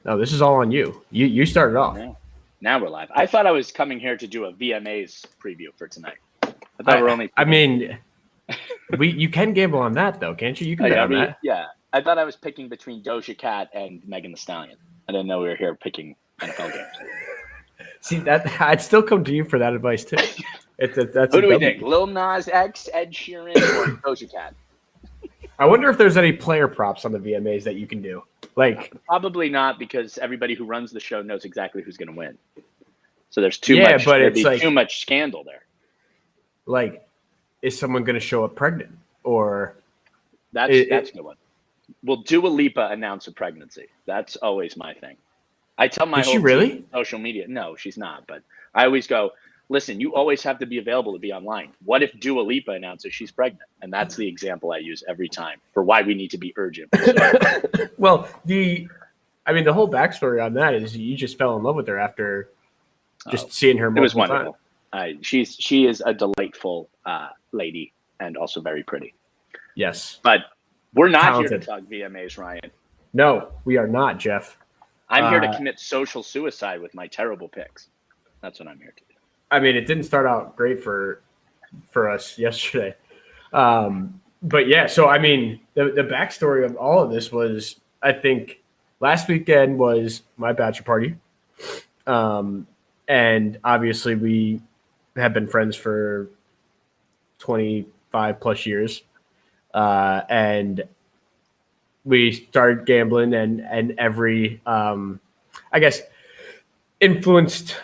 No, this is all on you. You started off. Now we're live. I thought I was coming here to do a VMAs preview for tonight. I thought we're only. I mean, you can gamble on that though, can't you? You can bet on that. Yeah, I thought I was picking between Doja Cat and Megan Thee Stallion. I didn't know we were here picking NFL games. See that I'd still come to you for that advice too. That's Who do we think? Lil Nas X, Ed Sheeran, or Doja Cat? I wonder if there's any player props on the VMAs that you can do. Like probably not, because everybody who runs the show knows exactly who's going to win. So there's too much. But it's like, too much scandal there. Like, is someone going to show up pregnant, or that's a good one? Will Dua Lipa announce a pregnancy? That's always my thing. I tell my whole team social media. No, she's not. But I always go, listen, you always have to be available to be online. What if Dua Lipa announces she's pregnant? And that's the example I use every time for why we need to be urgent. Well, the whole backstory on that is you just fell in love with her after just seeing her. It was wonderful. She is a delightful lady and also very pretty. Yes. But we're not here to talk VMAs, Ryan. No, we are not, Jeff. I'm here to commit social suicide with my terrible picks. That's what I'm here to do. I mean, it didn't start out great for us yesterday. But yeah, so I mean, the backstory of all of this was, I think last weekend was my bachelor party. And obviously we have been friends for 25 plus years. And we started gambling and every, I guess,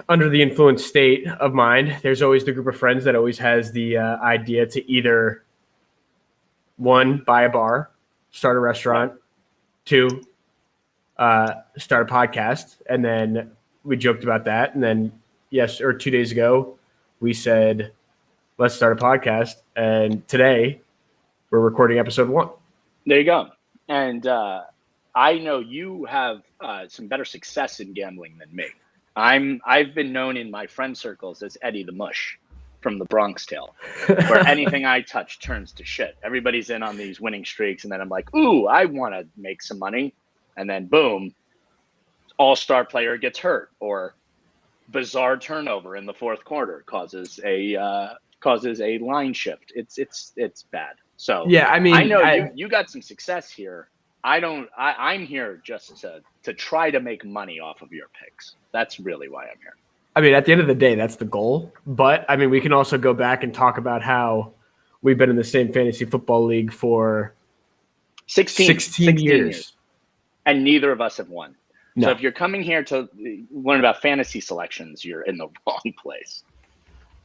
under the influence state of mind, there's always the group of friends that always has the idea to either, one, buy a bar, start a restaurant, two, start a podcast. And then we joked about that. And then 2 days ago, we said, let's start a podcast. And today we're recording episode 1. There you go. And I know you have some better success in gambling than me. I've been known in my friend circles as Eddie the Mush from the Bronx Tale, where anything I touch turns to shit. Everybody's in on these winning streaks, and then I'm like, ooh, I want to make some money. And then boom, all-star player gets hurt, or bizarre turnover in the fourth quarter causes a line shift. It's bad. So yeah, I mean, I know you got some success here. I'm here just to try to make money off of your picks. That's really why I'm here. I mean, at the end of the day, that's the goal. But I mean, we can also go back and talk about how we've been in the same fantasy football league for 16 years. And neither of us have won. No. So if you're coming here to learn about fantasy selections, you're in the wrong place.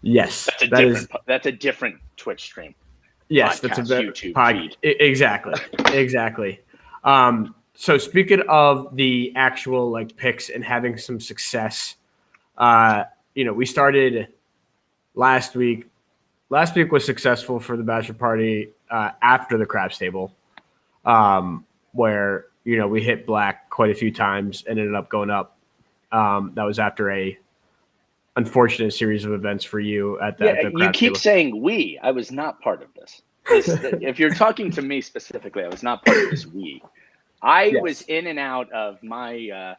Yes. That's a different Twitch stream. Yes, podcast, that's a YouTube feed. Exactly. So speaking of the actual picks and having some success, we started last week. Last week was successful for the bachelor party after the craps table, where we hit black quite a few times and ended up going up. That was after a unfortunate series of events for you at the craps you keep table. saying we. I was not part of this. If you're talking to me specifically, I was not part of this we. I was in and out of my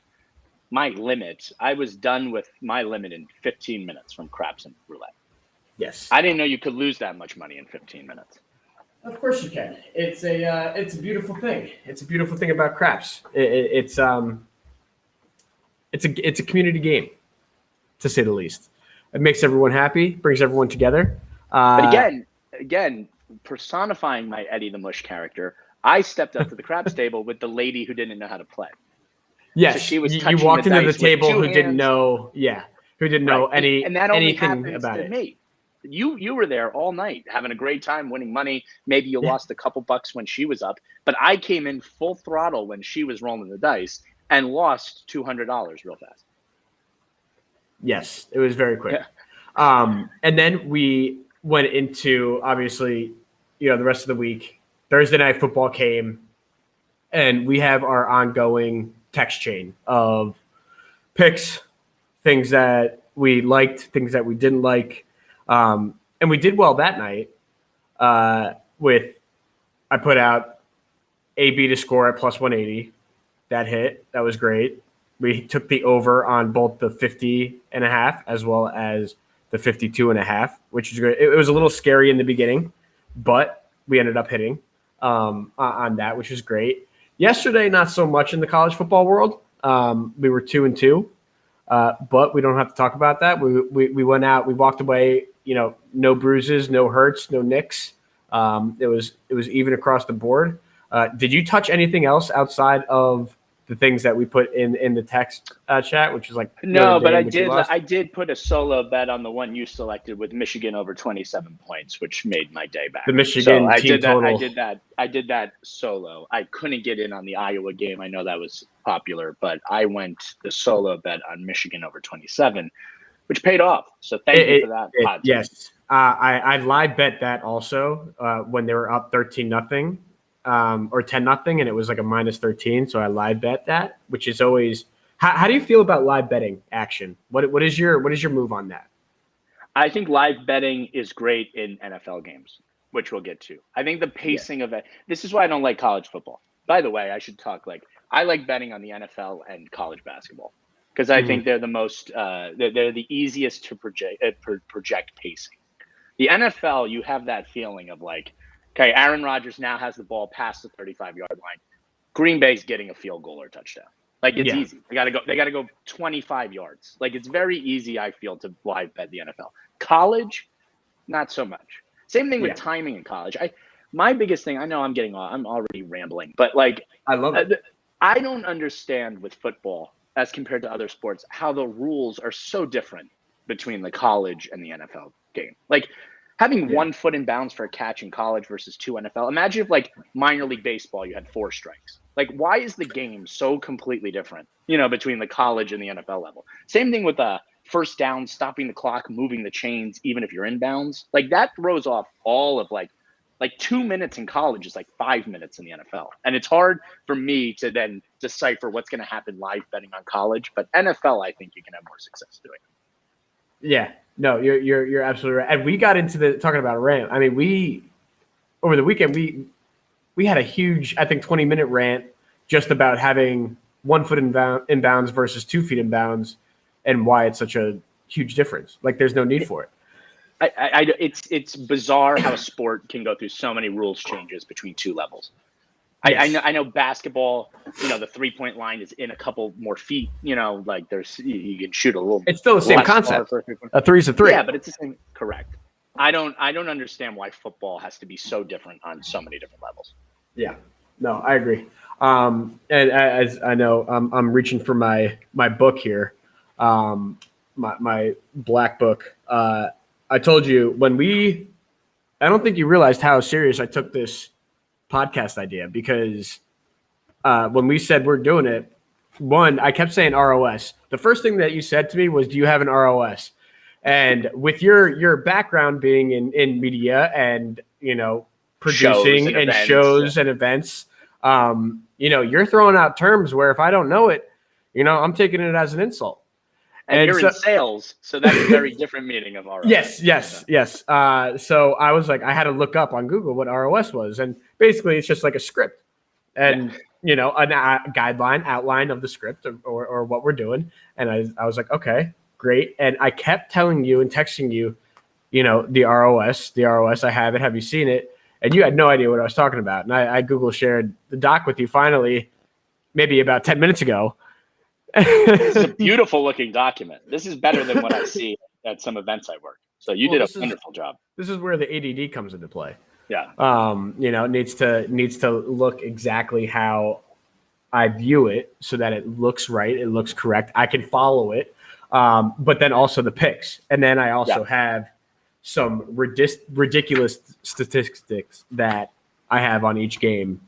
my limit. I was done with my limit in 15 minutes from craps and roulette. Yes. I didn't know you could lose that much money in 15 minutes. Of course you can. It's a beautiful thing. It's a beautiful thing about craps. It's a community game, to say the least. It makes everyone happy, brings everyone together. But again, personifying my Eddie the Mush character, I stepped up to the craps table with the lady who didn't know how to play. Yes, so she was you walked into the table who didn't know. Yeah, who didn't know and that only anything happens about to it. Me. You were there all night having a great time, winning money. Maybe you lost a couple bucks when she was up, but I came in full throttle when she was rolling the dice and lost $200 real fast. Yes, it was very quick. Yeah. And then we went into, obviously, the rest of the week. Thursday night football came, and we have our ongoing text chain of picks, things that we liked, things that we didn't like. And we did well that night I put out AB to score at plus 180. That hit. That was great. We took the over on both the 50.5 as well as the 52.5, which is great. It was a little scary in the beginning, but we ended up hitting on that, which was great. Yesterday, not so much in the college football world. We were 2-2, but we don't have to talk about that. We went out, we walked away. No bruises, no hurts, no nicks. It was even across the board. Did you touch anything else outside of the things that we put in the text chat, which is like no, but I did put a solo bet on the one you selected with Michigan over 27 points, which made my day back. The Michigan team total. I did that solo. I couldn't get in on the Iowa game. I know that was popular, but I went the solo bet on Michigan over 27, which paid off. So thank you for that. Yes, I live bet that also when they were up 13-0. Or 10-0, and it was like a -13. So I live bet that, which is always. How do you feel about live betting action? What is your move on that? I think live betting is great in NFL games, which we'll get to. I think the pacing of it. This is why I don't like college football. By the way, I should talk I like betting on the NFL and college basketball because I think they're the most. They're the easiest to project pacing. The NFL, you have that feeling of okay, Aaron Rodgers now has the ball past the 35-yard line. Green Bay's getting a field goal or touchdown. It's easy. They gotta go 25 yards. It's very easy, I feel, to live bet the NFL. College, not so much. Same thing with timing in college. My biggest thing, I know I'm already rambling, but I love it. I don't understand with football as compared to other sports how the rules are so different between the college and the NFL game. Having 1 foot in bounds for a catch in college versus 2 NFL. Imagine if minor league baseball, you had 4 strikes. Why is the game so completely different, between the college and the NFL level? Same thing with first down, stopping the clock, moving the chains, even if you're in bounds. That throws off all of 2 minutes in college is 5 minutes in the NFL. And it's hard for me to then decipher what's going to happen live betting on college. But NFL, I think you can have more success doing it. Yeah. No, you're absolutely right. And we got into talking about rant. I mean, we over the weekend we had a huge, I think, 20-minute rant just about having 1 foot in bounds versus 2 feet in bounds and why it's such a huge difference. There's no need for it. It's bizarre how a sport can go through so many rules changes between 2 levels. Yes. I know basketball, the 3-point line is in a couple more feet, there's, you can shoot a little. It's still the same concept. A 3's a 3. Yeah, but it's the same. Correct. I don't understand why football has to be so different on so many different levels. Yeah, no, I agree. And as I know, I'm reaching for my book here, my black book. I told you I don't think you realized how serious I took this podcast idea because when we said we're doing it, I kept saying ROS. The first thing that you said to me was, "Do you have an ROS?" And with your background being in media and producing shows and events, you're throwing out terms where if I don't know it, I'm taking it as an insult. And you're in sales, so that's a very different meaning of ROS. Yes. So I was I had to look up on Google what ROS was, and basically it's just like a script, and a guideline outline of the script or what we're doing. And I was like, okay, great. And I kept telling you and texting you, the ROS. I have it. Have you seen it? And you had no idea what I was talking about. And I Google shared the doc with you finally, maybe about 10 minutes ago. This is a beautiful looking document. This is better than what I see at some events I work. So you did a wonderful job. This is where the ADD comes into play. Yeah. It needs to look exactly how I view it so that it looks right. It looks correct. I can follow it. But then also the picks. And then I also have some ridiculous statistics that I have on each game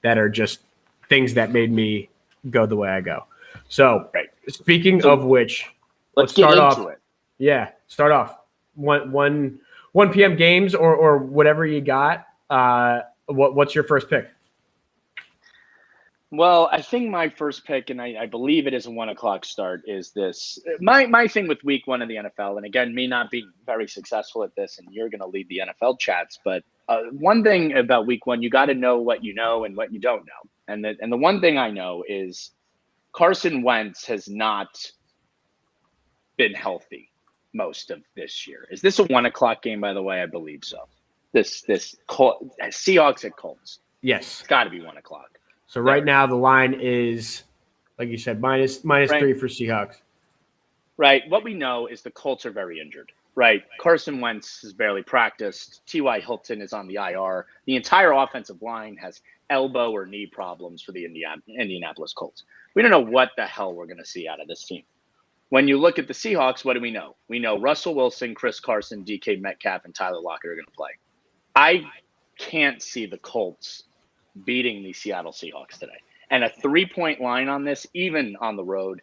that are just things that made me go the way I go. So, speaking of which, let's get start into off. Yeah, start off 1 p.m. games or whatever you got. What's your first pick? Well, I think my first pick, and I believe it is a 1 o'clock start, is this. My thing with week 1 of the NFL, and again, me not being very successful at this, and you're going to lead the NFL chats, but one thing about week 1, you got to know what you know and what you don't know. And the one thing I know is Carson Wentz has not been healthy most of this year. Is this a 1:00 game, by the way? I believe so. This Seahawks at Colts. Yes. It's got to be 1:00. So right now the line is, like you said, minus 3 for Seahawks. Right. What we know is the Colts are very injured. Right. Carson Wentz has barely practiced. T.Y. Hilton is on the IR. The entire offensive line has elbow or knee problems for the Indianapolis Colts. We don't know what the hell we're going to see out of this team. When you look at the Seahawks, what do we know? We know Russell Wilson, Chris Carson, DK Metcalf, and Tyler Lockett are going to play. I can't see the Colts beating the Seattle Seahawks today. And a 3-point line on this, even on the road,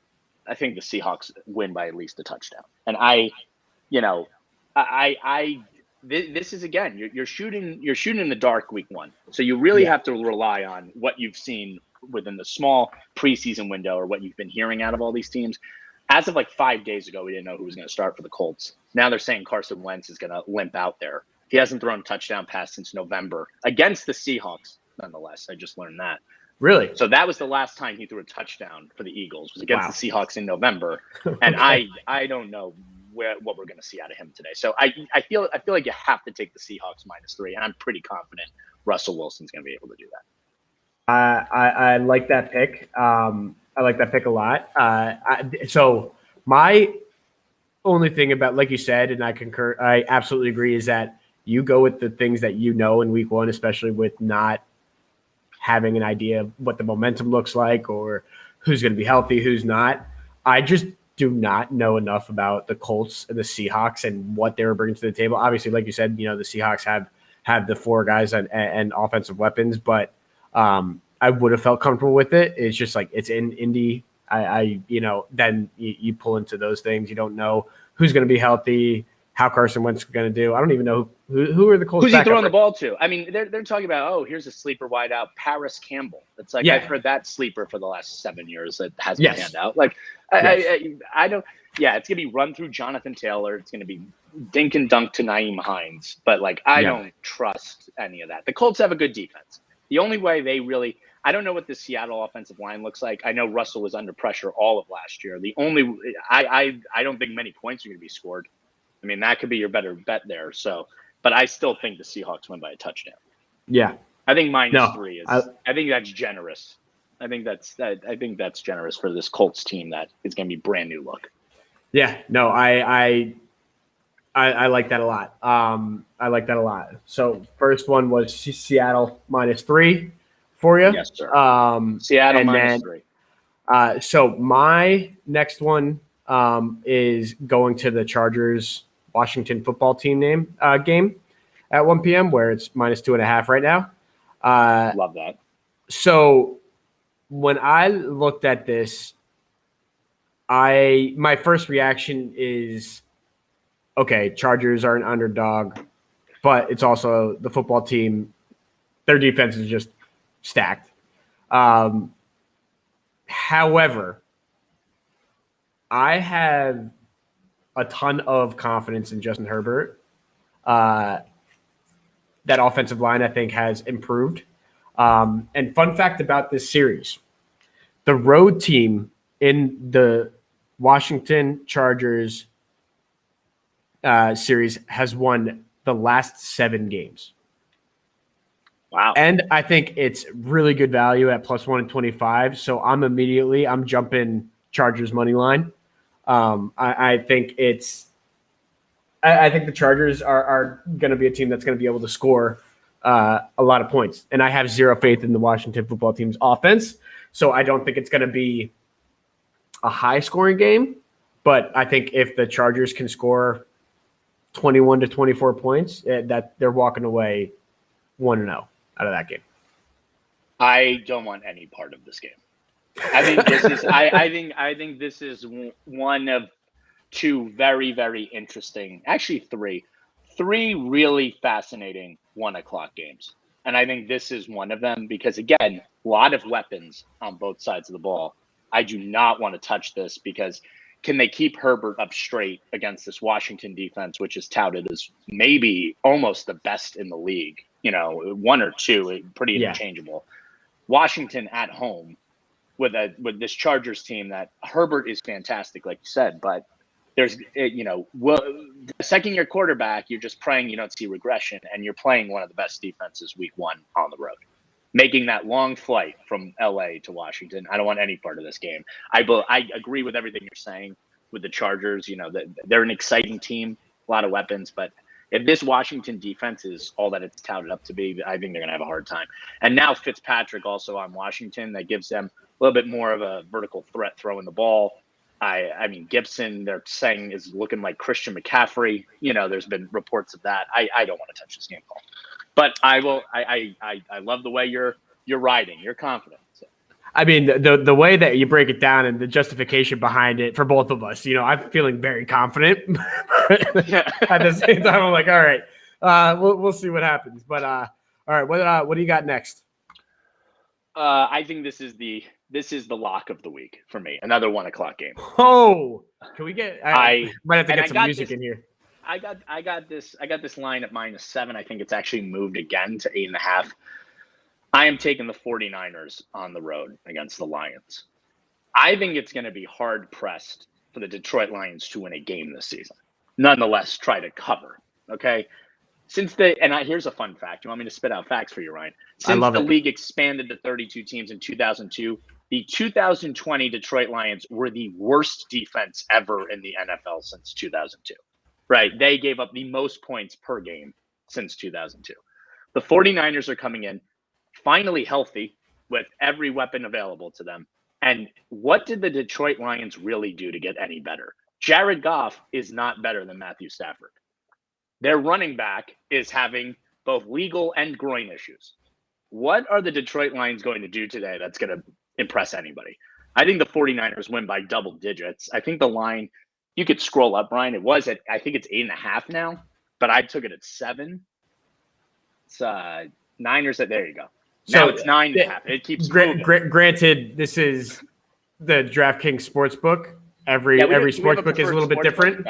I think the Seahawks win by at least a touchdown. And this is, again, you're shooting in the dark week 1. So you really have to rely on what you've seen within the small preseason window or what you've been hearing out of all these teams. As of like 5 days ago, we didn't know who was going to start for the Colts. Now they're saying Carson Wentz is going to limp out there. He hasn't thrown a touchdown pass since November against the Seahawks, nonetheless. I just learned that. Really? So that was the last time he threw a touchdown for the Eagles, was against the Seahawks in November. And Okay. I don't know what we're going to see out of him today. So I feel like you have to take the Seahawks -3, and I'm pretty confident Russell Wilson's going to be able to do that. I like that pick. I like that pick a lot. So my only thing about, like you said, and I concur, I absolutely agree, is that you go with the things that you know in week 1, especially with not having an idea of what the momentum looks like or who's going to be healthy, who's not. I just do not know enough about the Colts and the Seahawks and what they were bringing to the table. Obviously, like you said, the Seahawks have the 4 guys and offensive weapons, but I would have felt comfortable with it. It's just like, it's in Indy. Then you pull into those things. You don't know who's going to be healthy, how Carson Wentz is going to do. I don't even know who are the Colts. Who's he throwing the ball to? I mean, they're talking about, here's a sleeper wideout, Paris Campbell. It's like, I've heard that sleeper for the last 7 years that hasn't panned out. Like, I don't. Yeah, it's gonna be run through Jonathan Taylor. It's gonna be dink and dunk to Naeem Hines. But like, I don't trust any of that. The Colts have a good defense. The only way they really, I don't know what the Seattle offensive line looks like. I know Russell was under pressure all of last year. I don't think many points are going to be scored. I mean, that could be your better bet there. So, but I still think the Seahawks win by a touchdown. Yeah, I think -3 is. I think that's generous. I think that's generous for this Colts team that is going to be brand new look. Yeah, no, I like that a lot. I like that a lot. So first one was Seattle -3 for you. Yes, sir. Seattle -3. So my next one is going to the Chargers Washington football team game at 1 p.m. where it's -2.5 right now. Love that. So when I looked at this, my first reaction is, okay, Chargers are an underdog, but it's also the football team. Their defense is just stacked. However, I have a ton of confidence in Justin Herbert. That offensive line, I think, has improved. And fun fact about this series, the road team in the Washington Chargers series has won the last 7 games. Wow. And I think it's really good value at +125. So I'm jumping Chargers money line. I think the Chargers are going to be a team that's going to be able to score a lot of points. And I have zero faith in the Washington football team's offense. So I don't think it's going to be a high scoring game. But I think if the Chargers can score 21 to 24 points, that they're walking away 1-0 out of that game. I don't want any part of this game. I think this is. I think this is one of 2 very, very interesting. Actually, 3 really fascinating 1:00 games, and I think this is one of them because, again, a lot of weapons on both sides of the ball. I do not want to touch this because can they keep Herbert up straight against this Washington defense, which is touted as maybe almost the best in the league? 1 or 2, pretty interchangeable. Washington at home with this Chargers team that Herbert is fantastic, like you said, but there's the second-year quarterback, you're just praying you don't see regression, and you're playing one of the best defenses week one on the road, making that long flight from LA to Washington. I don't want any part of this game. I agree with everything you're saying with the Chargers. They're an exciting team, a lot of weapons, but if this Washington defense is all that it's touted up to be, I think they're going to have a hard time. And now Fitzpatrick also on Washington, that gives them a little bit more of a vertical threat throwing the ball. I mean, Gibson, they're saying, is looking like Christian McCaffrey. There's been reports of that. I don't want to touch this game ball. But I will. I love the way you're riding. You're confident. So. I mean, the way that you break it down and the justification behind it for both of us, I'm feeling very confident. At the same time, I'm like, all right, we'll see what happens. But all right, what do you got next? I think this is the lock of the week for me. Another 1:00 game. Oh, can we get? I might have to get some music this, in here. I got this line at -7. I think it's actually moved again to 8.5. I am taking the 49ers on the road against the Lions. I think it's going to be hard pressed for the Detroit Lions to win a game this season. Nonetheless, try to cover. Okay. Here's a fun fact. You want me to spit out facts for you, Ryan? Since the league expanded to 32 teams in 2002, the 2020 Detroit Lions were the worst defense ever in the NFL since 2002. Right? They gave up the most points per game since 2002. The 49ers are coming in finally healthy with every weapon available to them. And what did the Detroit Lions really do to get any better? Jared Goff is not better than Matthew Stafford. Their running back is having both legal and groin issues. What are the Detroit Lions going to do today that's going to impress anybody? I think the 49ers win by double digits. I think the line, you could scroll up, Brian. It was I think it's 8.5 now, but I took it at 7. It's Niners there you go. Now it's 9.5. It keeps moving. Granted, this is the DraftKings Sportsbook. Every sportsbook is a little bit different.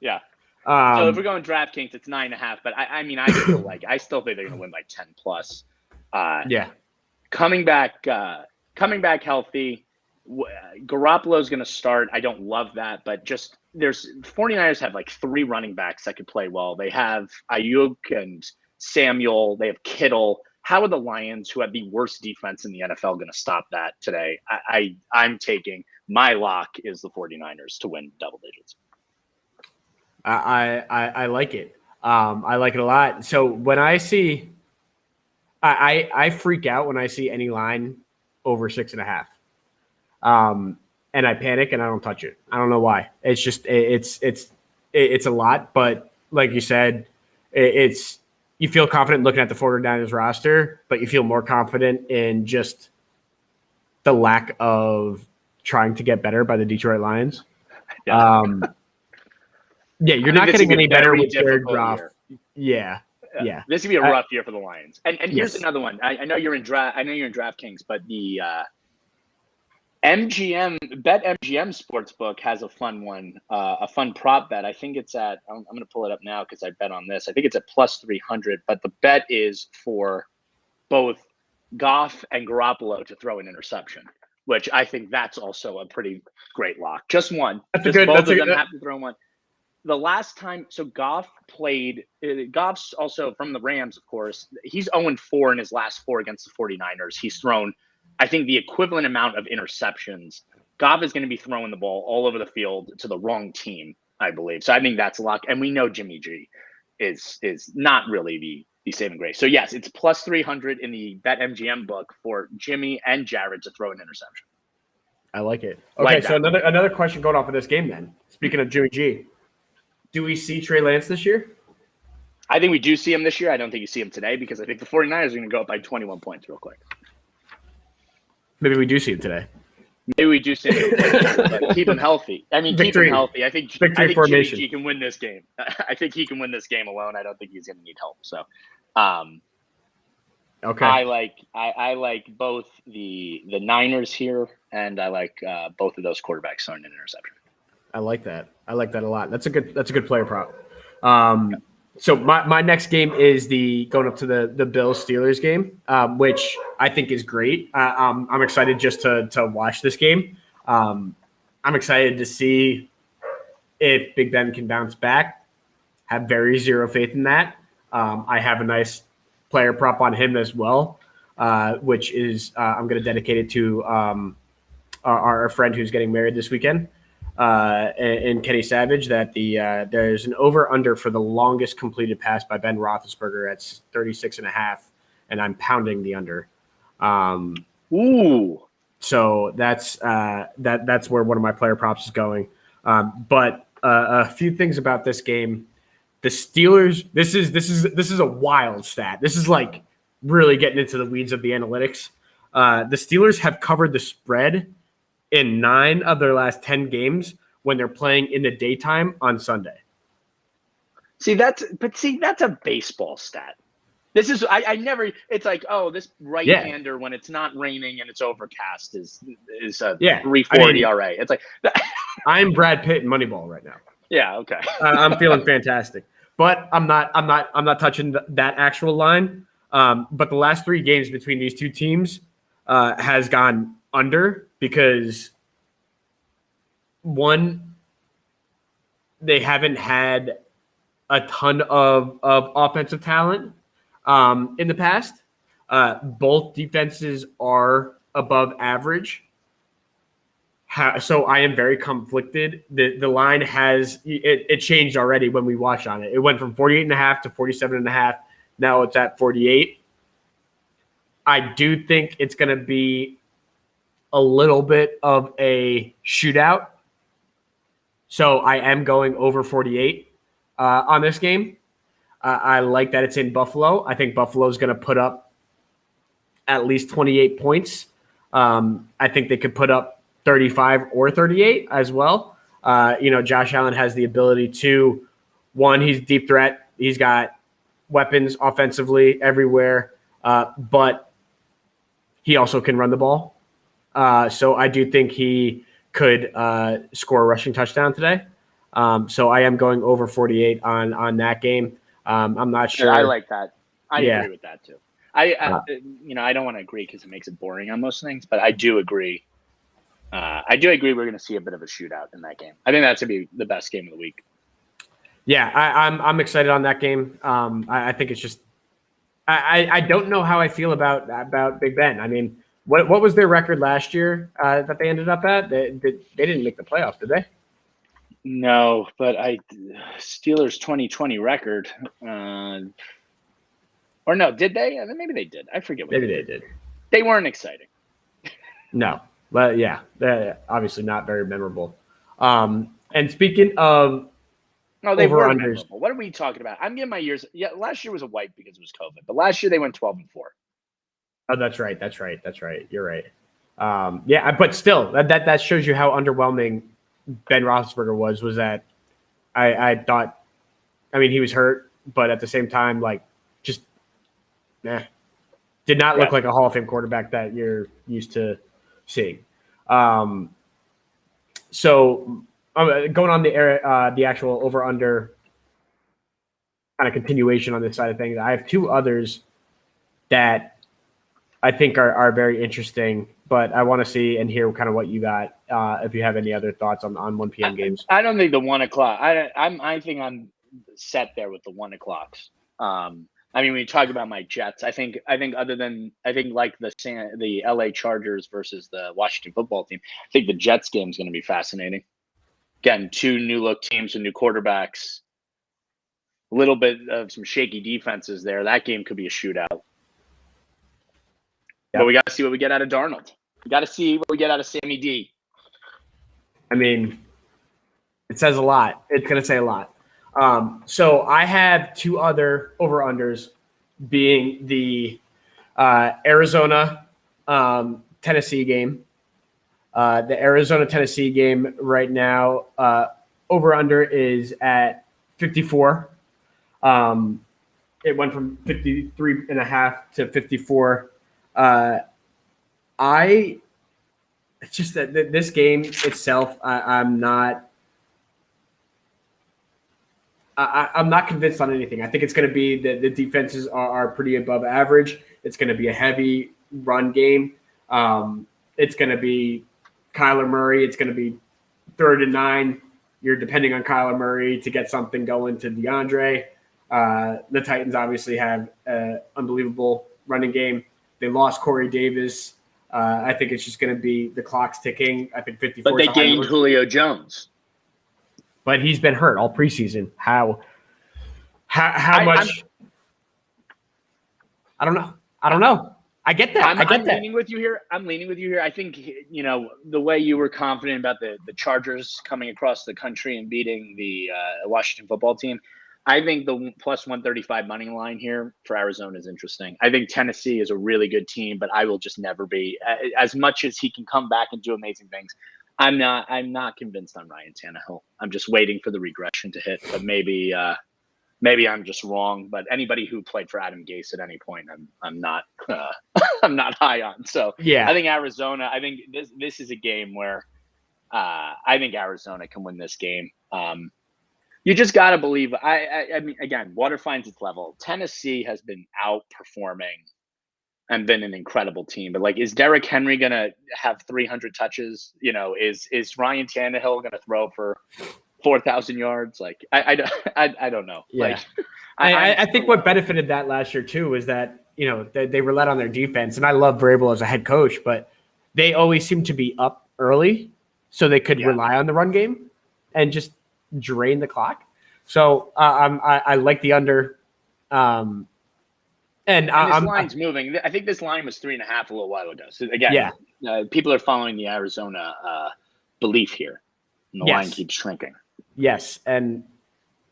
Yeah. So if we're going DraftKings, it's 9.5. But I still think they're going to win by 10 plus. Coming back healthy. Garoppolo's going to start. I don't love that, but just 49ers have like 3 running backs that could play well. They have Ayuk and Samuel. They have Kittle. How are the Lions, who have the worst defense in the NFL, going to stop that today? I'm taking my lock is the 49ers to win double digits. I like it. I like it a lot. So when I see, I freak out when I see any line over 6.5. And I panic and I don't touch it. I don't know why. It's just it's a lot, but like you said, you feel confident looking at the 49ers roster, but you feel more confident in just the lack of trying to get better by the Detroit Lions. You're not getting any better with Jared Goff. Yeah. This could be a rough year for the Lions. And here's another one. I know you're in DraftKings, but the BetMGM Sportsbook has a fun one, a fun prop bet. I think it's at, I'm going to pull it up now because I bet on this. I think it's at plus 300, but the bet is for both Goff and Garoppolo to throw an interception, which I think that's also a pretty great lock. Just one. Both of them have to throw one. The last time, so Goff's also from the Rams, of course. He's 0-4 in his last 4 against the 49ers. He's thrown, I think, the equivalent amount of interceptions. Goff is going to be throwing the ball all over the field to the wrong team, I believe. So I think that's a lock. And we know Jimmy G is not really the saving grace. So yes, it's plus 300 in the BetMGM book for Jimmy and Jared to throw an interception. I like it. Okay, so another question going off of this game then. Speaking of Jimmy G, do we see Trey Lance this year? I think we do see him this year. I don't think you see him today because I think the 49ers are going to go up by 21 points real quick. Maybe we do see him today. Maybe we do see him today. But keep him healthy. I mean, keep him healthy. I think Jimmy G can win this game. I think he can win this game alone. I don't think he's going to need help. So, okay. I like both the Niners here, and I like both of those quarterbacks throwing an interception. I like that. I like that a lot. That's a good player prop. So my next game is going up to the Bills Steelers game, which I think is great. I'm excited just to watch this game. I'm excited to see if Big Ben can bounce back. Have very zero faith in that. I have a nice player prop on him as well, which is I'm going to dedicate it to our friend who's getting married this weekend. And Kenny Savage, that there's an over-under for the longest completed pass by Ben Roethlisberger at 36.5, and I'm pounding the under. Ooh. So that's where one of my player props is going. But a few things about this game. The Steelers, this is a wild stat. This is like really getting into the weeds of the analytics. The Steelers have covered the spread in 9 of their last 10 games when they're playing in the daytime on Sunday. See, that's a baseball stat. This is I never. It's like, oh, this right-hander when it's not raining and it's overcast is a 340 ERA. It's like I'm Brad Pitt in Moneyball right now. Yeah, okay. I'm feeling fantastic, but I'm not touching that actual line. But the last 3 games between these two teams has gone under because one, they haven't had a ton of offensive talent in the past. Both defenses are above average. So I am very conflicted. The line has it changed already when we watched on it. It went from 48.5 to 47.5. Now it's at 48. I do think it's going to be a little bit of a shootout. So I am going over 48 on this game. I like that it's in Buffalo. I think Buffalo is going to put up at least 28 points. I think they could put up 35 or 38 as well. Josh Allen has the ability to, one, he's a deep threat. He's got weapons offensively everywhere, but he also can run the ball. So I do think he could score a rushing touchdown today. So I am going over 48 on that game. I'm not sure. I like that. I agree with that too. I don't want to agree because it makes it boring on most things, but I do agree. We're going to see a bit of a shootout in that game. I think that's going to be the best game of the week. Yeah, I'm excited on that game. I think it's just I don't know how I feel about Big Ben. I mean, what was their record last year that they ended up at? They didn't make the playoffs, did they? No, but Steelers 2020 record. Or no, did they? Maybe they did. I forget what maybe they did. They weren't exciting. No, but yeah, they're obviously not very memorable. And speaking of they were memorable. What are we talking about? I'm getting my years. Yeah, last year was a wipe because it was COVID, but last year they went 12-4. Oh, that's right. You're right. But still, that shows you how underwhelming Ben Roethlisberger was that I thought, he was hurt, but at the same time, did not look like a Hall of Fame quarterback that you're used to seeing. So going on the actual over under kind of continuation on this side of things, I have 2 others that I think are very interesting, but I want to see and hear kind of what you got. If you have any other thoughts on 1 p.m. games. I don't think the 1 o'clock. I think I'm set there with the 1 o'clocks. When you talk about my Jets, I think other than like the LA Chargers versus the Washington football team, I think the Jets game is going to be fascinating. Again, 2 new look teams and new quarterbacks. A little bit of some shaky defenses there. That game could be a shootout. But we got to see what we get out of Darnold. We got to see what we get out of Sammy D. It says a lot. It's going to say a lot. So I have 2 other over-unders, being the Arizona Tennessee game. The Arizona-Tennessee game right now, over-under is at 54. It went from 53.5 to 54. It's just that this game itself, I'm not I'm not convinced on anything. I think it's going to be the defenses are pretty above average. It's going to be a heavy run game. It's going to be Kyler Murray. It's going to be 3rd and 9. You're depending on Kyler Murray to get something going to DeAndre. The Titans obviously have an unbelievable running game. They lost Corey Davis. I think it's just going to be the clock's ticking. I think 54. But they gained Julio Jones. But he's been hurt all preseason. How much? I don't know. I get that. I'm leaning with you here. I think, the way you were confident about the Chargers coming across the country and beating the Washington football team, I think the plus 135 money line here for Arizona is interesting. I think Tennessee is a really good team, but I will just never be, as much as he can come back and do amazing things. I'm not convinced on Ryan Tannehill. I'm just waiting for the regression to hit, but maybe I'm just wrong. But anybody who played for Adam Gase at any point, I'm not I'm not high on. So yeah, I think Arizona. I think this is a game where I think Arizona can win this game. You just got to believe. I mean, again, water finds its level. Tennessee has been outperforming and been an incredible team. But is Derrick Henry going to have 300 touches? Is Ryan Tannehill going to throw for 4,000 yards? I don't know. Yeah. I think what benefited that last year too is that, they relied on their defense. And I love Vrabel as a head coach, but they always seem to be up early so they could rely on the run game and just drain the clock. So I like the under. And this line's moving. I think this line was 3.5 a little while ago. So again, people are following the Arizona belief here. And the line keeps shrinking. Yes, and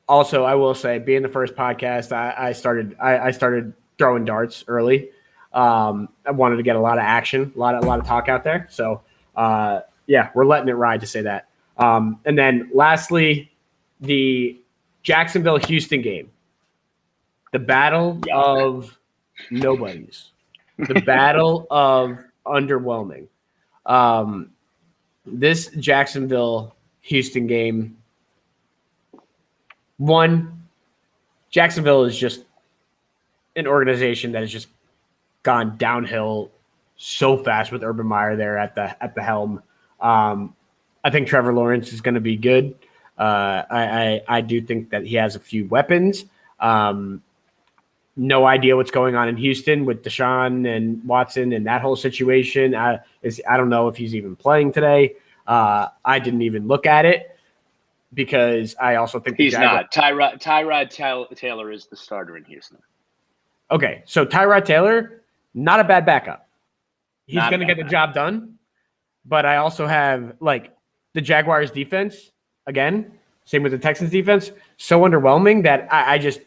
also I will say, being the first podcast, I started throwing darts early. I wanted to get a lot of action, a lot of talk out there. So we're letting it ride, to say that. And then lastly, the Jacksonville-Houston game, the battle of nobodies, the battle of underwhelming. This Jacksonville-Houston game. One, Jacksonville is just an organization that has just gone downhill so fast with Urban Meyer there at the helm. I think Trevor Lawrence is going to be good. I do think that he has a few weapons. No idea what's going on in Houston with Deshaun and Watson and that whole situation. I don't know if he's even playing today. I didn't even look at it, because I also think he's not. Tyrod Taylor is the starter in Houston. Okay, so Tyrod Taylor, not a bad backup. He's going to get the job done. But I also have the Jaguars defense, again, same with the Texans defense, so underwhelming that I just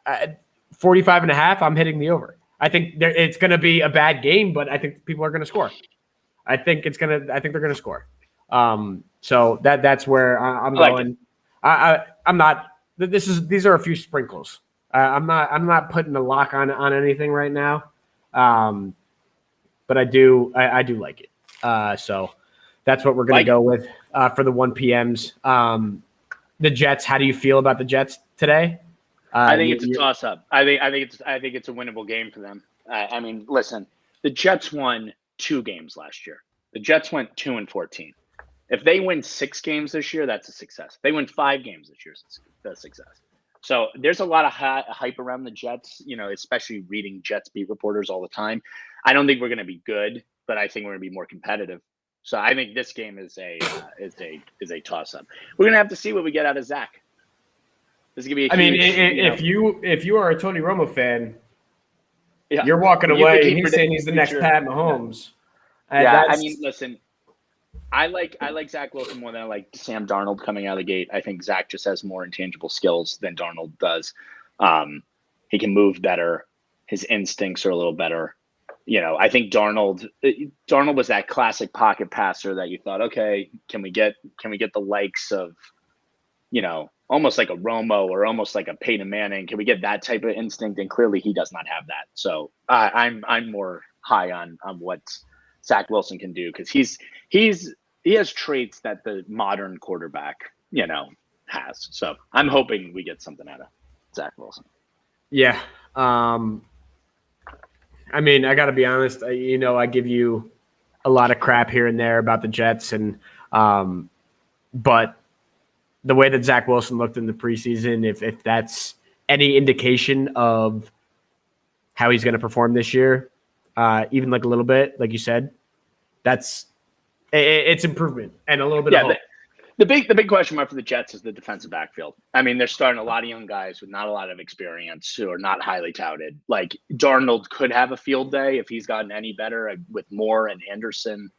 45.5, I'm hitting the over. I think it's going to be a bad game, but I think people are going to score. I think they're going to score. So that's where I'm going. I'm not. These are a few sprinkles. I'm not putting a lock on anything right now. But I do like it. So that's what we're going to go with for the 1 p.m.s. The Jets. How do you feel about the Jets today? I think it's a toss-up. I think it's a winnable game for them. I mean, listen, the Jets won 2 games last year. The Jets went 2-14. If they win 6 games this year, that's a success. If they win 5 games this year, that's a success. So there's a lot of hype around the Jets, especially reading Jets beat reporters all the time. I don't think we're going to be good, but I think we're going to be more competitive. So I think this game is a toss-up. We're going to have to see what we get out of Zach. This is going to be if you are a Tony Romo fan, you're walking away and he's saying he's the next Pat Mahomes. I mean, listen, I like Zach Wilson more than I like Sam Darnold coming out of the gate. I think Zach just has more intangible skills than Darnold does. He can move better. His instincts are a little better. I think Darnold was that classic pocket passer that you thought, okay, can we get the likes of, almost like a Romo or almost like a Peyton Manning? Can we get that type of instinct? And clearly he does not have that. So I'm more high on what Zach Wilson can do, because he has traits that the modern quarterback, has. So I'm hoping we get something out of Zach Wilson. Yeah. I mean, I got to be honest. I give you a lot of crap here and there about the Jets, but the way that Zach Wilson looked in the preseason, if that's any indication of how he's going to perform this year, even like a little bit, like you said, it's improvement and a little bit of hope. The big question mark for the Jets is the defensive backfield. I mean, they're starting a lot of young guys with not a lot of experience who are not highly touted. Like Darnold could have a field day if he's gotten any better with Moore and Anderson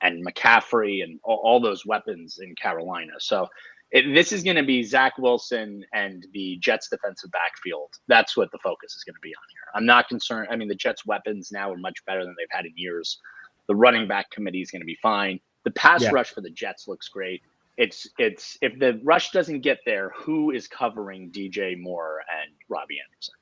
and McCaffrey and all those weapons in Carolina. So this is going to be Zach Wilson and the Jets defensive backfield. That's what the focus is going to be on here. I'm not concerned. I mean, the Jets weapons now are much better than they've had in years. The running back committee is going to be fine. The pass rush for the Jets looks great. It's if the rush doesn't get there, who is covering DJ Moore and Robbie Anderson?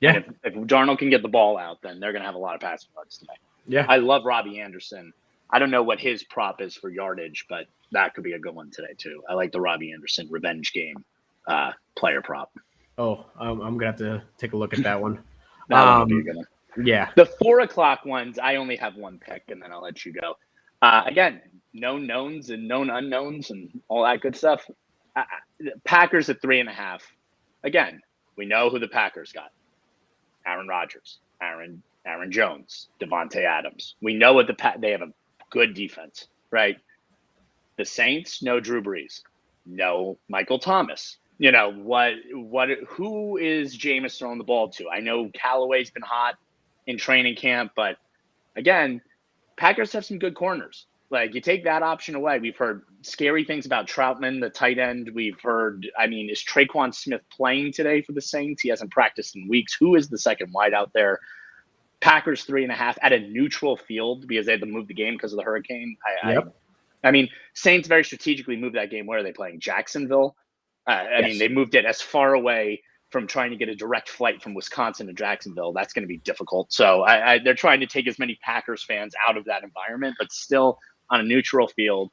Yeah. And if Darnold can get the ball out, then they're going to have a lot of passing yards today. Yeah. I love Robbie Anderson. I don't know what his prop is for yardage, but that could be a good one today too. I like the Robbie Anderson revenge game player prop. Oh, I'm going to have to take a look at that one. That would be a good one. Yeah. The 4:00 ones, I only have one pick, and then I'll let you go. Again, known knowns and known unknowns and all that good stuff. Packers at 3.5. Again, we know who the Packers got. Aaron Rodgers, Aaron Jones, Devontae Adams. We know what they have a good defense, right? The Saints, no Drew Brees, no Michael Thomas. You know, who is Jameis throwing the ball to? I know Callaway's been hot in training camp, but again, Packers have some good corners. Like, you take that option away. We've heard scary things about Troutman, the tight end. We've heard, is Traquan Smith playing today for the Saints? He hasn't practiced in weeks. Who is the second wide out there? Packers 3.5 at a neutral field because they had to move the game because of the hurricane. Saints very strategically moved that game. Where are they playing? Jacksonville? They moved it as far away from trying to get a direct flight from Wisconsin to Jacksonville. That's going to be difficult. So they're trying to take as many Packers fans out of that environment, but still on a neutral field.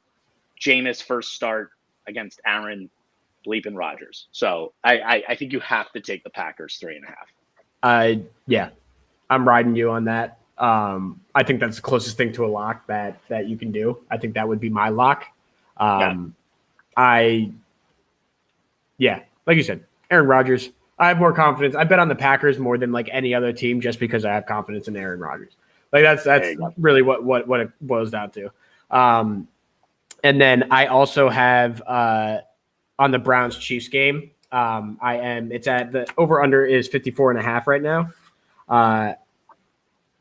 Jameis first start against Aaron bleeping Rodgers. So I think you have to take the Packers 3.5. Yeah, I'm riding you on that. I think that's the closest thing to a lock that you can do. I think that would be my lock. Like you said, Aaron Rodgers. I have more confidence. I bet on the Packers more than like any other team just because I have confidence in Aaron Rodgers. Like that's really what it boils down to. And then I also have on the Browns Chiefs game. It's at the over under is 54.5 right now.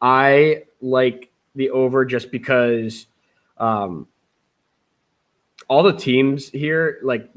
I like the over just because all the teams here, like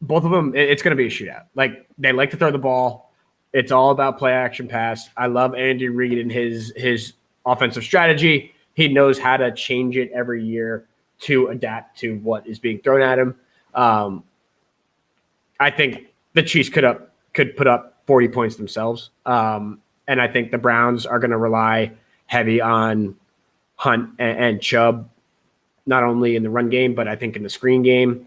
both of them, it's going to be a shootout. Like, they like to throw the ball. It's all about play action pass. I love Andy Reid and his offensive strategy. He knows how to change it every year to adapt to what is being thrown at him. I think the Chiefs could put up 40 points themselves. And I think the Browns are going to rely heavy on Hunt and Chubb, not only in the run game, but I think in the screen game.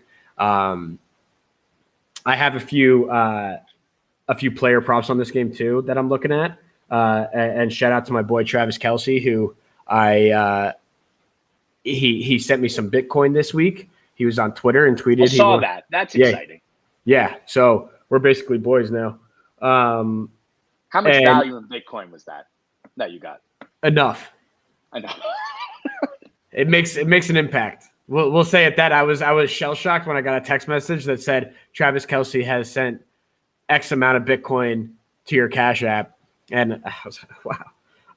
I have a few player props on this game too that I'm looking at. And shout out to my boy Travis Kelce, who he sent me some Bitcoin this week. He was on Twitter and tweeted. I saw that. That's exciting. Yeah. So we're basically boys now. How much value in Bitcoin was that you got? Enough. Enough. It makes an impact. We'll say it that I was shell shocked when I got a text message that said Travis Kelce has sent X amount of Bitcoin to your Cash App, and I was like,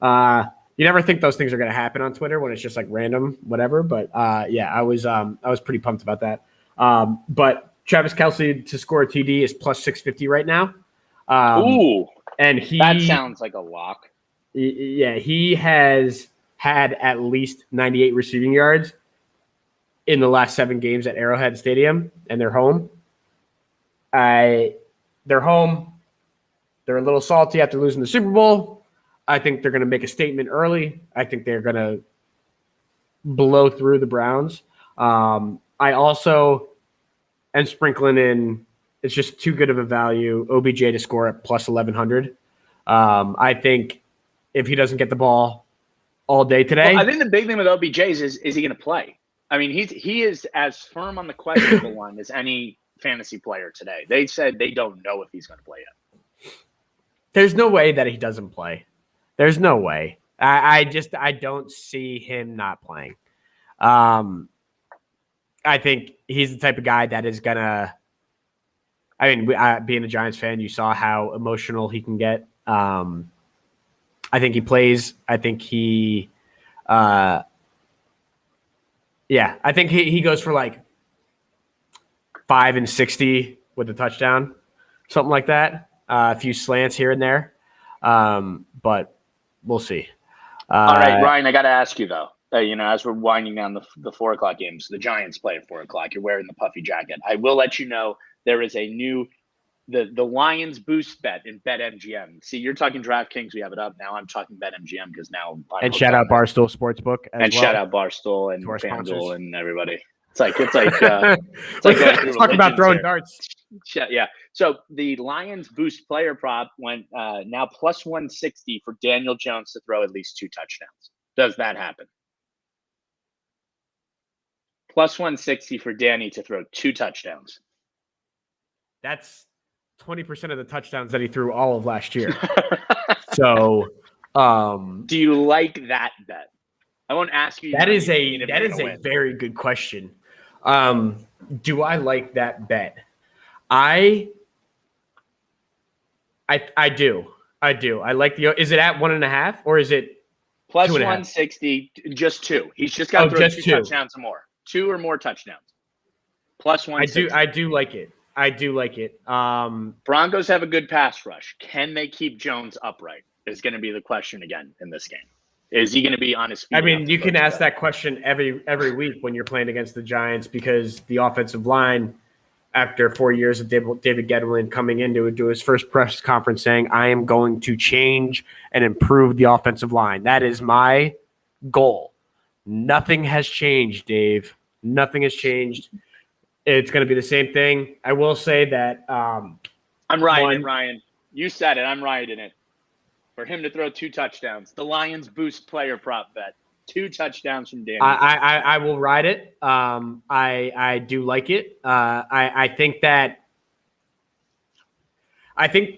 wow. You never think those things are going to happen on Twitter when it's just like random, whatever. But I was pretty pumped about that. But Travis Kelce to score a TD is plus 650 right now. Ooh, and that sounds like a lock. Yeah, he has had at least 98 receiving yards in the last 7 games at Arrowhead Stadium, and they're home. They're home. They're a little salty after losing the Super Bowl. I think they're going to make a statement early. I think they're going to blow through the Browns. I also and sprinkling in, it's just too good of a value. OBJ to score at plus 1,100. I think if he doesn't get the ball all day today, I think the big thing with OBJ is he going to play? I mean, he is as firm on the questionable one as any fantasy player today. They said they don't know if he's going to play yet. There's no way that he doesn't play. There's no way. I don't see him not playing. I think he's the type of guy that is gonna. I mean, being a Giants fan, you saw how emotional he can get. I think he plays. I think he. I think he goes for like 5 and 60 with a touchdown, something like that. A few slants here and there, but we'll see. All right, Ryan, I got to ask you though. As we're winding down the 4 o'clock games, the Giants play at 4 o'clock. You're wearing the puffy jacket. I will let you know there is a new the Lions boost bet in BetMGM. See, you're talking DraftKings. We have it up now. I'm talking BetMGM because now. And shout out Barstool Sportsbook and well. Shout out Barstool and FanDuel and everybody. It's like talk about throwing darts. Yeah. So the Lions boost player prop went now plus 160 for Daniel Jones to throw at least 2 touchdowns. Does that happen? Plus 160 for Danny to throw 2 touchdowns. That's 20% of the touchdowns that he threw all of last year. So, do you like that bet? I won't ask you. That is a very good question. Do I like that bet? I do. I like is it at 1.5 or is it plus 160? Just 2. He's just got to throw 2 touchdowns or more. 2 or more touchdowns. Plus 160. I do like it. Broncos have a good pass rush. Can they keep Jones upright? Is going to be the question again in this game. Is he going to be on his feet? I mean, you can ask that question every week when you're playing against the Giants because the offensive line, after 4 years of David Gettleman coming in to do his first press conference saying, I am going to change and improve the offensive line. That is my goal. Nothing has changed, Dave. Nothing has changed. It's going to be the same thing. I will say that I'm riding it, Ryan. You said it. I'm riding it. For him to throw 2 touchdowns. The Lions boost player prop bet. 2 touchdowns from Daniel. I will ride it. I do like it. I think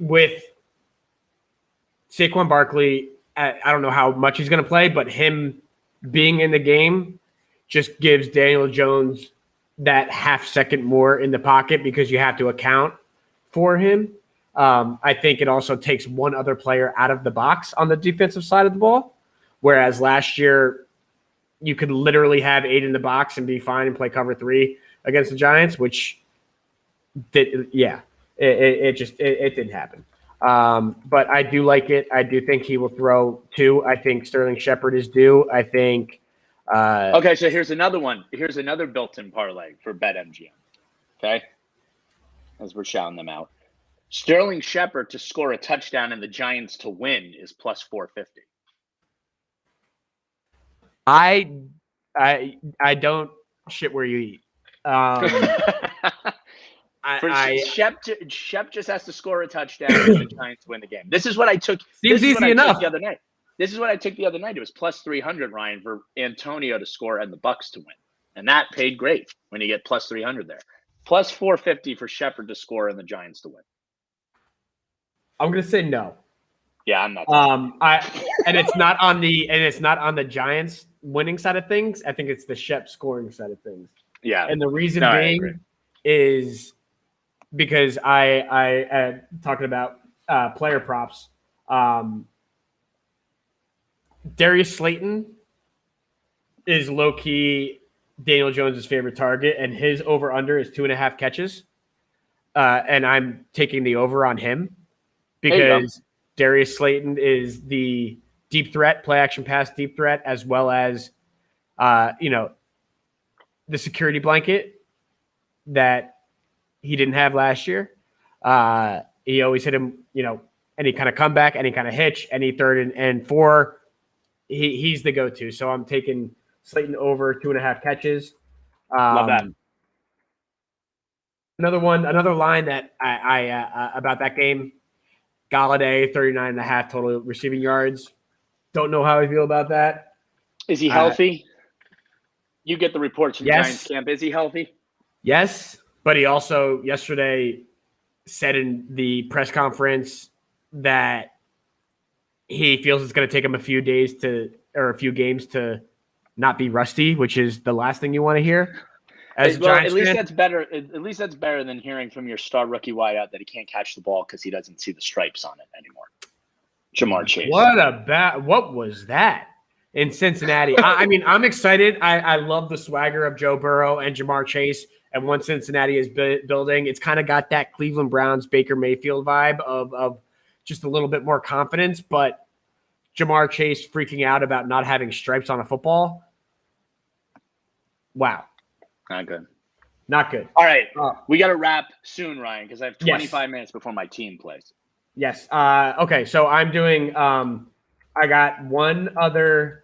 with Saquon Barkley, I don't know how much he's going to play, but him being in the game just gives Daniel Jones that half second more in the pocket because you have to account for him. I think it also takes one other player out of the box on the defensive side of the ball, whereas last year you could literally have 8 in the box and be fine and play cover 3 against the Giants, which it didn't happen. But I do like it. I do think he will throw 2. I think Sterling Shepard is due. I think. Okay, so here's another one. Here's another built-in parlay for BetMGM. Okay, as we're shouting them out. Sterling Shepard to score a touchdown and the Giants to win is plus 450. I don't shit where you eat. Shep just has to score a touchdown and the Giants win the game. This is what I took. Seems easy enough. The other night. This is what I took the other night. It was plus 300, Ryan, for Antonio to score and the Bucks to win, and that paid great when you get plus 300 there. Plus 450 for Shepard to score and the Giants to win. I'm gonna say no. Yeah, I'm not. And it's not on the Giants winning side of things. I think it's the Shep scoring side of things. Yeah, and the reason being is because I talking about player props. Darius Slayton is low key Daniel Jones's favorite target, and his over under is 2.5 catches. And I'm taking the over on him because Darius Slayton is the deep threat, play action pass deep threat, as well as the security blanket that he didn't have last year. He always hit him, any kind of comeback, any kind of hitch, any 3rd and 4. He's the go-to. So I'm taking Slayton over 2.5 catches. Love that. Another line that I about that game. Galladay, 39.5 total receiving yards. Don't know how I feel about that. Is he healthy? You get the reports from Giants camp. Is he healthy? Yes, but he also yesterday said in the press conference that he feels it's going to take him a few games to not be rusty, which is the last thing you want to hear. At least that's better. At least that's better than hearing from your star rookie wideout that he can't catch the ball because he doesn't see the stripes on it anymore. Jamar Chase. What was that in Cincinnati? I mean, I'm excited. I love the swagger of Joe Burrow and Jamar Chase. And what Cincinnati is building, it's kind of got that Cleveland Browns, Baker Mayfield vibe of just a little bit more confidence. But Jamar Chase freaking out about not having stripes on a football. Wow. Not good. Not good. All right. We got to wrap soon, Ryan, because I have 25 minutes before my team plays. Yes. Okay. So I'm doing I got one other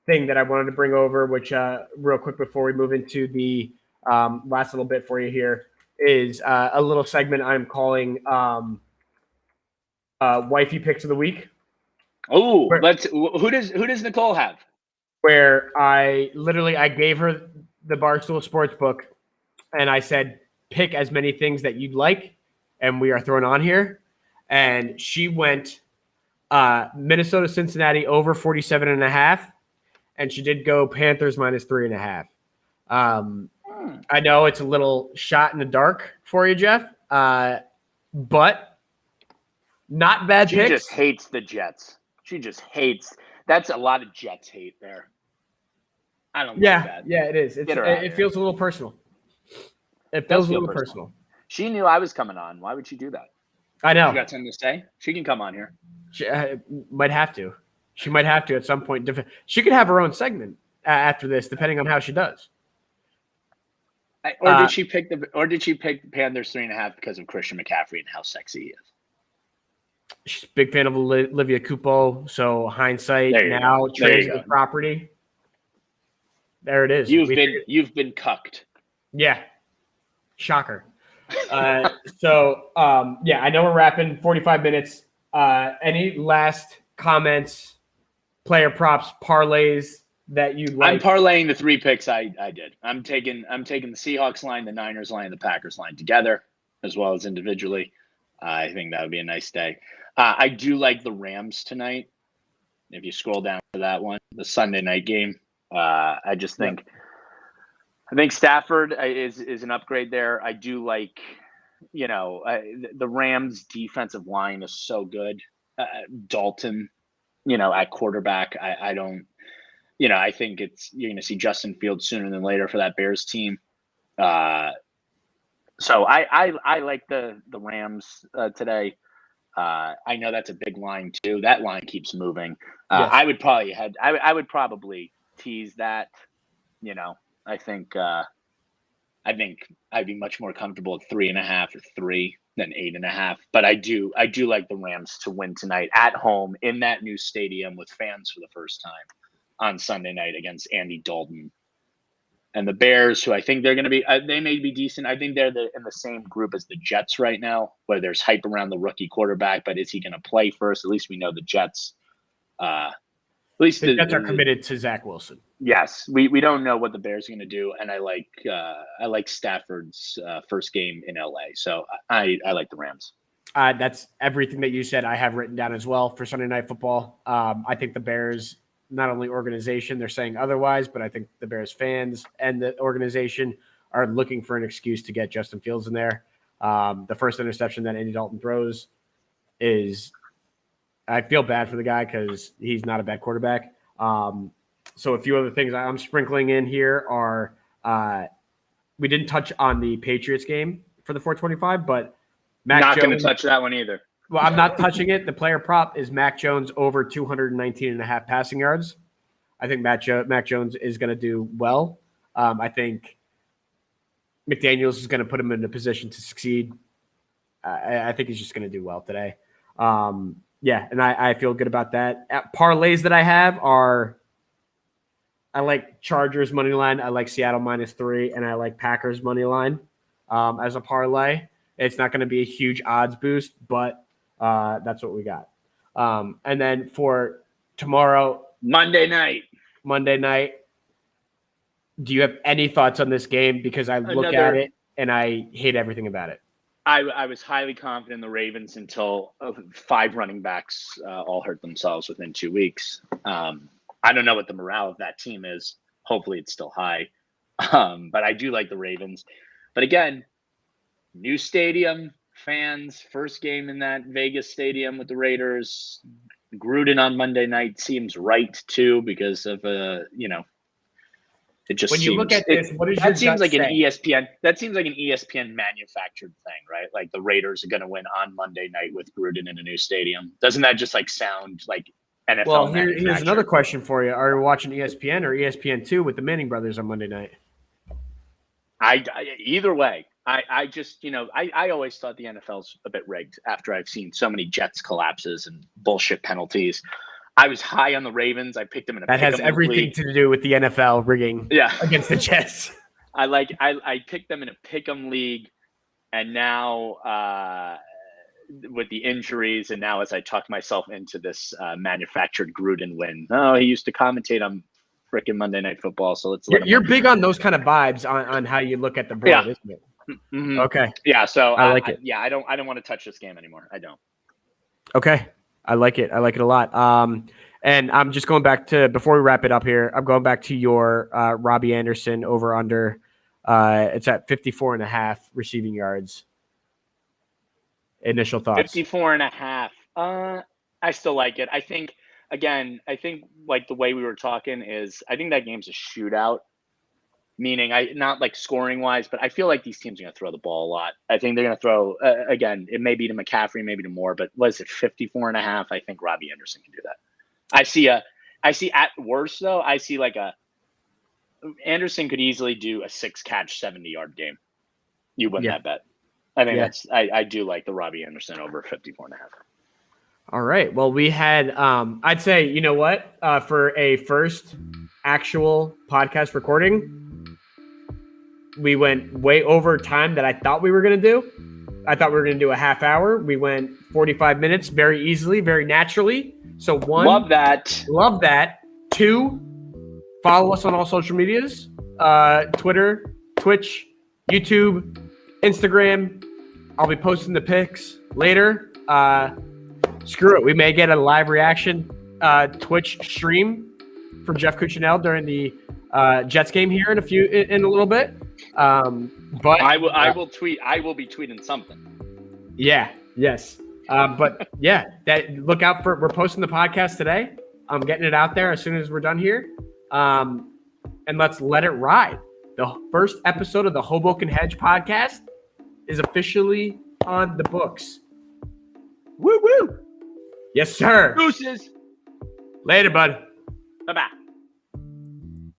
thing that I wanted to bring over, which real quick before we move into the last little bit for you here is a little segment I'm calling Wifey Picks of the Week. Oh, who does Nicole have? Where I gave her the Barstool Sportsbook and I said, pick as many things that you'd like, and we are throwing on here. And she went Minnesota, Cincinnati over 47.5, and she did go Panthers minus 3.5. I know it's a little shot in the dark for you, Jeff, but not bad picks. She just hates the Jets. She just hates. That's a lot of Jets hate there. I don't like that. Yeah, it is. It feels a little personal. It feels a little personal. She knew I was coming on. Why would she do that? I know. She got something to say. She can come on here. She might have to. She might have to at some point. She could have her own segment after this, depending on how she does. Or did she pick the Panthers 3.5 because of Christian McCaffrey and how sexy he is? She's a big fan of Olivia Cupo, so hindsight now trading the property. There it is. You've been cucked. Yeah. Shocker. I know we're wrapping 45 minutes. Any last comments, player props, parlays that you like? I'm parlaying the 3 picks I did. I'm taking the Seahawks line, the Niners line, the Packers line together, as well as individually. I think that would be a nice day. I do like the Rams tonight. If you scroll down to that one, the Sunday night game, I just think I think Stafford is an upgrade there. I do like, the Rams defensive line is so good. Dalton, at quarterback, I don't, I think you're going to see Justin Fields sooner than later for that Bears team. So I like the Rams today. I know that's a big line too. That line keeps moving. Yes. I would probably tease that. I think I'd be much more comfortable at 3.5 or 3 than 8.5. But I do like the Rams to win tonight at home in that new stadium with fans for the first time on Sunday night against Andy Dalton. And the Bears, who I think they're going to be, they may be decent. I think they're in the same group as the Jets right now, where there's hype around the rookie quarterback. But is he going to play first? At least we know the Jets. At least the Jets are committed to Zach Wilson. Yes, we don't know what the Bears are going to do, and I like Stafford's first game in LA. So I like the Rams. That's everything that you said. I have written down as well for Sunday Night Football. I think the Bears. Not only organization, they're saying otherwise, but I think the Bears fans and the organization are looking for an excuse to get Justin Fields in there. The first interception that Andy Dalton throws I feel bad for the guy because he's not a bad quarterback. So a few other things I'm sprinkling in here are we didn't touch on the Patriots game for the 425, but not going to touch that one either. Well, I'm not touching it. The player prop is Mac Jones over 219.5 passing yards. I think Mac Jones is going to do well. I think McDaniels is going to put him in a position to succeed. I think he's just going to do well today. And I feel good about that. Parlays that I have are I like Chargers money line, I like Seattle -3, and I like Packers money line. as a parlay. It's not going to be a huge odds boost, but that's what we got. And then for tomorrow, Monday night, do you have any thoughts on this game? Because I look at it and I hate everything about it. I was highly confident in the Ravens until 5 running backs all hurt themselves within 2 weeks. I don't know what the morale of that team is. Hopefully it's still high. But I do like the Ravens. But again, new stadium, fans, first game in that Vegas stadium with the Raiders. Gruden on Monday night seems right too because of it just when you look at this, what is your that seems like say? an ESPN. That seems like an ESPN manufactured thing, right? Like the Raiders are going to win on Monday night with Gruden in a new stadium. Doesn't that just like sound like NFL? Well, here's another question for you: are you watching ESPN or ESPN2 with the Manning brothers on Monday night? Either way, I just I always thought the NFL's a bit rigged after I've seen so many Jets collapses and bullshit penalties. I was high on the Ravens. I picked them in a that has everything to do with the NFL rigging against the Jets. I picked them in a pick'em league, and now with the injuries, and now as I talk myself into this manufactured Gruden win. Oh, he used to commentate on freaking Monday Night Football, so let's. You're big on those kind of vibes on how you look at the board, isn't it? Mm-hmm. Okay. Yeah. So I like it. I don't want to touch this game anymore. I don't. Okay. I like it. I like it a lot. And I'm just going back to, before we wrap it up here, I'm going back to your Robbie Anderson over under. It's at 54.5 receiving yards. Initial thoughts. 54.5. I still like it. I think like the way we were talking is, I think that game's a shootout. Meaning, not like scoring wise, but I feel like these teams are going to throw the ball a lot. I think they're going to throw again. It may be to McCaffrey, maybe to Moore, but was it 54.5? I think Robbie Anderson can do that. I see at worst though. I see like Anderson could easily do a 6-catch, 70-yard game. You win that bet. I think I do like the Robbie Anderson over 54.5. All right. Well, we had I'd say, you know what, for a first actual podcast recording, we went way over time that I thought we were going to do. I thought we were going to do a half hour. We went 45 minutes very easily, very naturally. So 1, love that. 2, follow us on all social medias, Twitter, Twitch, YouTube, Instagram. I'll be posting the pics later. Screw it. We may get a live reaction Twitch stream from Jeff Cuccinell during the Jets game here in a little bit. But I will tweet. I will be tweeting something. Yeah. Yes. But yeah, look out for. We're posting the podcast today. I'm getting it out there as soon as we're done here. And let's let it ride. The first episode of the Hoboken Hedge podcast is officially on the books. Woo woo. Yes, sir. Deuces. Later, bud. Bye-bye.